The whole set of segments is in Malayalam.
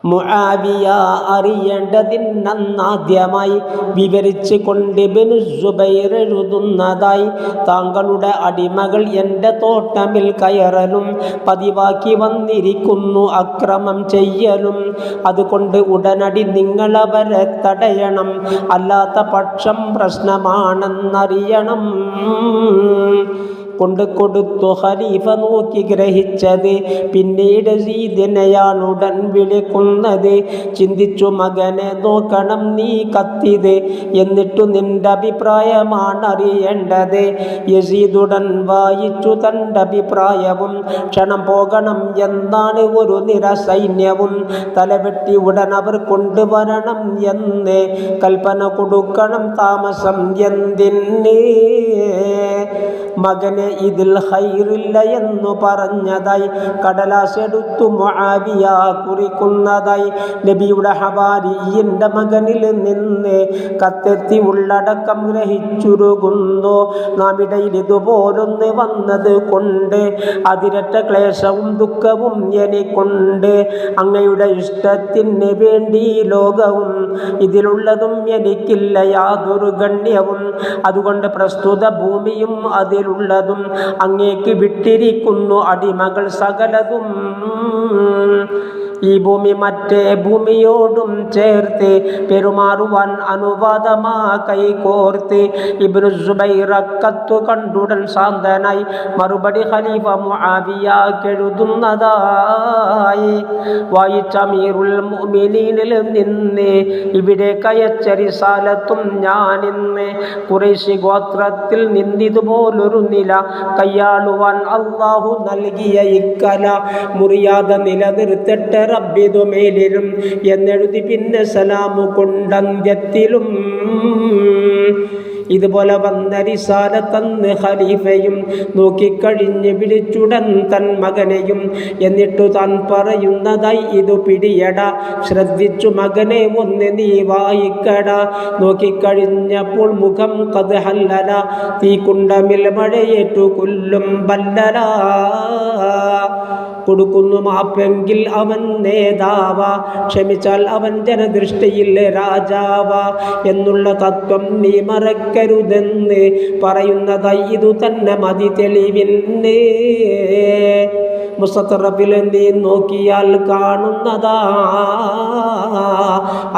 മുആവിയ അറിയേണ്ടതിനന്നാദ്യമായി വിവരിച്ച് കൊണ്ട് ഇബ്നു സുബൈർ എഴുതുന്നതായി, താങ്കളുടെ അടിമകൾ എൻ്റെ തോട്ടമിൽ കയറലും പതിവാക്കി വന്നിരിക്കുന്നു, അക്രമം ചെയ്യലും. അതുകൊണ്ട് ഉടനടി നിങ്ങളവരെ തടയണം, അല്ലാത്ത പക്ഷം പ്രശ്നമാണെന്നറിയണം. കൊടുത്തു. ഖലീഫ നോക്കി ഗ്രഹിച്ചത്. പിന്നീട് യസീദിനെയാണുടൻ വിളിക്കുന്നത്. ചിന്തിച്ചു, മകനെ നോക്കണം നീ കത്തിത്, എന്നിട്ടു നിന്റെ അഭിപ്രായമാണ് അറിയേണ്ടത്. യസീദുടൻ വായിച്ചു തൻ്റെ അഭിപ്രായവും. ക്ഷണം പോകണം എന്നാണ് ഒരു നിര സൈന്യവും. തലവെട്ടി ഉടൻ അവർ കൊണ്ടുവരണം എന്ന് കൽപ്പന കൊടുക്കണം, താമസം എന്തിന്? മകനെ ഇതിൽ ഖൈറില്ല എന്നു പറഞ്ഞതായി കടലാസ് എടുത്തു മുആവിയ കുറിക്കുന്നതായി. നബിയുടെ ഹവാരിയിൻ്റെ മകനിൽ നിന്ന് കത്തെത്തി ഉള്ളടക്കം ഗ്രഹിച്ചുരുകുന്നു. നാം ഇടയിൽ ഇതുപോലൊന്ന് വന്നത് കൊണ്ട് അതിരറ്റ ക്ലേശവും ദുഃഖവും എനിക്കുണ്ട്. അങ്ങയുടെ ഇഷ്ടത്തിന് വേണ്ടി ലോകവും ഇതിലുള്ളതും എനിക്കില്ല യാതൊരു ഗണ്യവും. അതുകൊണ്ട് പ്രസ്തുത ഭൂമിയും അതിലുള്ളതും അങ്ങേക്ക് വിട്ടിരിക്കുന്നു, അടിമകൾ സകലതും. ഈ ഭൂമി മറ്റേ ഭൂമിയോടും ചേർത്ത് പെരുമാറുവാൻ അനുവാദമാ കൈകോർത്ത്. ഇബ്നു സുബൈർ കത്തു കണ്ടുടൻ ശാന്തനായി മറുപടി ഖലീഫ മുആവിയക്കെഴുതുന്നതായി വായിച്ച അമീറുൽ മുഅ്മിനീനിൽ നിന്ന് ഇവിടെ കയച്ച റിസാലത്തും ഞാനിന്ന് ഖുറൈശി ഗോത്രത്തിൽ നിന്നിതുപോലൊരു നില കയ്യാളുവാൻ അല്ലാഹു നൽകിയ ഇക്കല മുറിയാതെ നിലനിർത്തട്ടെ റബ്ബിതു മേലിലും എന്നെഴുതി പിന്നെ സലാമു കൊണ്ടന്ത്യത്തിലും. ഇതുപോലെ വന്ന റിസാലത്തന്ന് ഖലീഫയും നോക്കിക്കഴിഞ്ഞ് വിളിച്ചുടൻ തൻ മകനെയും. എന്നിട്ടു താൻ പറയുന്നതായി ഇതു പിടിയട, ശ്രദ്ധിച്ചു മകനെ ഒന്ന് നീ വായിക്കട. നോക്കിക്കഴിഞ്ഞപ്പോൾ മുഖം ഖദ് ഹല്ലല, തീക്കുണ്ടമിൽ മഴയേറ്റു കൊല്ലും ബല്ലല. കൊടുക്കുന്നു മാപ്പെങ്കിൽ അവൻ നേതാവ, ക്ഷമിച്ചാൽ അവൻ ജനദൃഷ്ടിയിൽ രാജാവ എന്നുള്ള തത്വം നീ മറക്കരുതെന്ന് പറയുന്നതായി ഇതു തന്നെ മതി തെളിവിന്. മുസ്തറഫിൽ നീ നോക്കിയാൽ കാണുന്നതാ,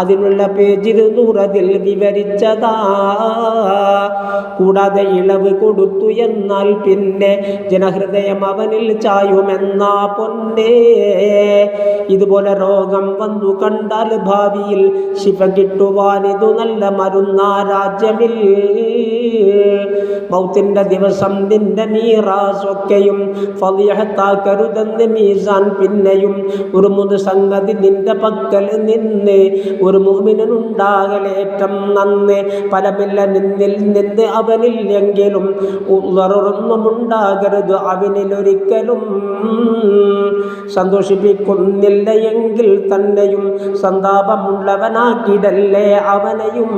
അതിനുള്ള പേജിൽ 100 വിവരിച്ചതാ. കൂടാതെ ഇളവ് കൊടുത്തു എന്നാൽ പിന്നെ ജനഹൃദയം അവനിൽ ചായുമെന്നാ പൊന്നേ. ഇതുപോലെ രോഗം വന്നു കണ്ടാൽ ഭാവിയിൽ ശിഫ കിട്ടുവാനിതു നല്ല മരുന്നാ രാജ്യമിൽ. മൗത്തിന്റെ ദിവസം നിന്റെ മീറാസൊക്കെയും ഫളിഹത്താക്കരുതെന്ന് മീസാൻ പിന്നെയും. ഒരു 3 സംഗതി നിന്റെ പക്കൽ നിന്ന് ഒരു മുഅ്മിനുണ്ടാകലേറ്റം നന്ന്. ഫലമില്ല നിന്നിൽ നിന്ന് അവനില്ലെങ്കിലും ഉളറൊന്നും ഉണ്ടാകരുത് അവനിലൊരിക്കലും. സന്തോഷിപ്പിക്കുന്നില്ല എങ്കിൽ തന്നെയും സന്താപമുള്ളവനാക്കിടല്ലേ അവനെയും.